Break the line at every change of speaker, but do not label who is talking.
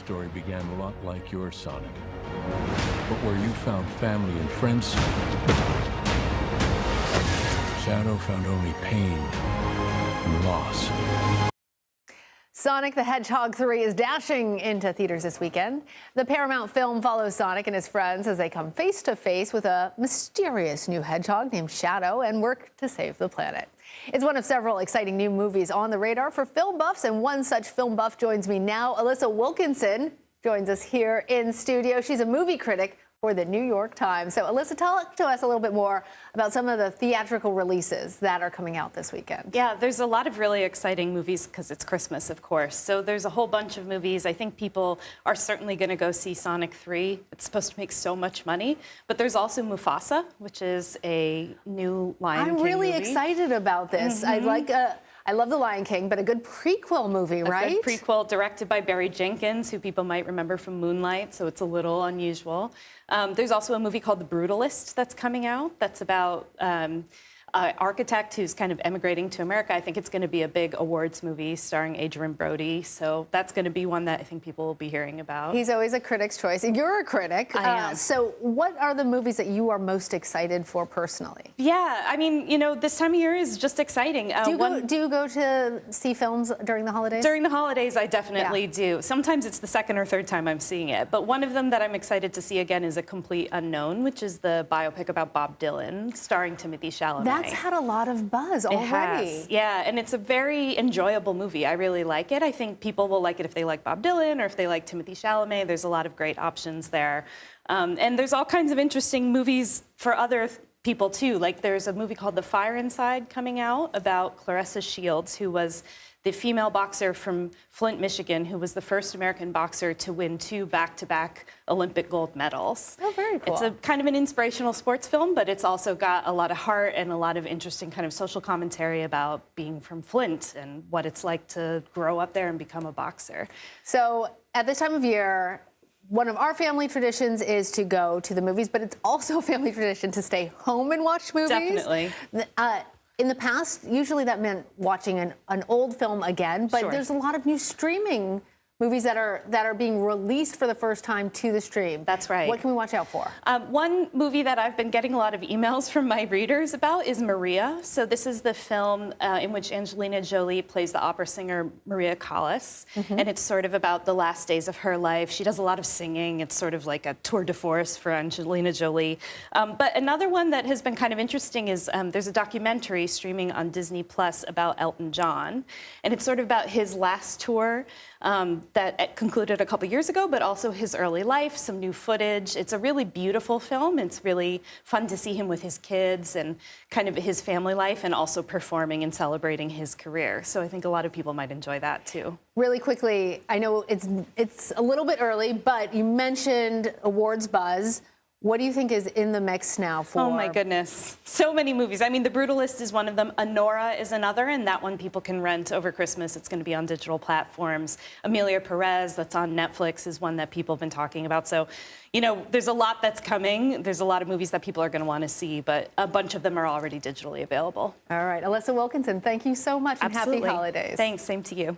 story began a lot like yours, Sonic. But where you found family and friends, Shadow found only pain and loss.
Sonic the Hedgehog 3 is dashing into theaters this weekend. The Paramount film follows Sonic and his friends as they come face to face with a mysterious new hedgehog named Shadow and work to save the planet. It's one of several exciting new movies on the radar for film buffs, and one such film buff joins me now. Alissa Wilkinson joins us here in studio. She's a movie critic for the New York Times. So, Alissa, talk to us a little bit more about some of the theatrical releases that are coming out this weekend.
Yeah, there's a lot of really exciting movies because it's Christmas, of course. So there's a whole bunch of movies. I think people are certainly going to go see Sonic 3. It's supposed to make so much money. But there's also Mufasa, which is a new Lion King
I'm really
movie.
excited about this. I love The Lion King, but a good prequel movie, right?
A good prequel directed by Barry Jenkins, who people might remember from Moonlight, so it's a little unusual. There's also a movie called The Brutalist that's coming out. That's about an architect who's kind of emigrating to America. I think it's going to be a big awards movie starring Adrian Brody. So that's going to be one that I think people will be hearing about.
He's always a critic's choice. You're a critic.
I am.
So what are the movies that you are most excited for personally?
Yeah, I mean, you know, this time of year is just exciting.
Do you go to see films during the holidays?
During the holidays, I definitely do. Sometimes it's the second or third time I'm seeing it. But one of them that I'm excited to see again is A Complete Unknown, which is the biopic about Bob Dylan, starring Timothy Chalamet.
That's had a lot of buzz already.
It has, yeah, and it's a very enjoyable movie. I really like it. I think people will like it if they like Bob Dylan or if they like Timothy Chalamet. There's a lot of great options there. And there's all kinds of interesting movies for other people, too. Like there's a movie called The Fire Inside coming out about Clarissa Shields, who was the female boxer from Flint, Michigan, who was the first American boxer to win 2 back-to-back Olympic gold medals.
Oh, very cool.
It's a kind of an inspirational sports film, but it's also got a lot of heart and a lot of interesting kind of social commentary about being from Flint and what it's like to grow up there and become a boxer.
So at this time of year, one of our family traditions is to go to the movies, but it's also a family tradition to stay home and watch movies.
Definitely.
In the past, usually that meant watching an old film again, but
Sure.
There's a lot of new streaming movies that are being released for the first time to the stream.
That's right.
What can we watch out for?
One movie that I've been getting a lot of emails from my readers about is Maria. So this is the film in which Angelina Jolie plays the opera singer Maria Callas. And it's sort of about the last days of her life. She does a lot of singing. It's sort of like a tour de force for Angelina Jolie. But another one that has been kind of interesting is there's a documentary streaming on Disney Plus about Elton John. And it's sort of about his last tour that concluded a couple years ago, but also his early life, some new footage. It's a really beautiful film. It's really fun to see him with his kids and kind of his family life and also performing and celebrating his career. So I think a lot of people might enjoy that too.
Really quickly, I know it's a little bit early, but you mentioned awards buzz. What do you think is in the mix now for?
Oh my goodness, so many movies. I mean, The Brutalist is one of them. Anora is another, and that one people can rent over Christmas. It's going to be on digital platforms. Amelia Perez, that's on Netflix, is one that people have been talking about. So, you know, there's a lot that's coming. There's a lot of movies that people are going to want to see, but a bunch of them are already digitally available.
All right, Alissa Wilkinson, thank you so much, and
Absolutely.
happy holidays.
Thanks, same to you.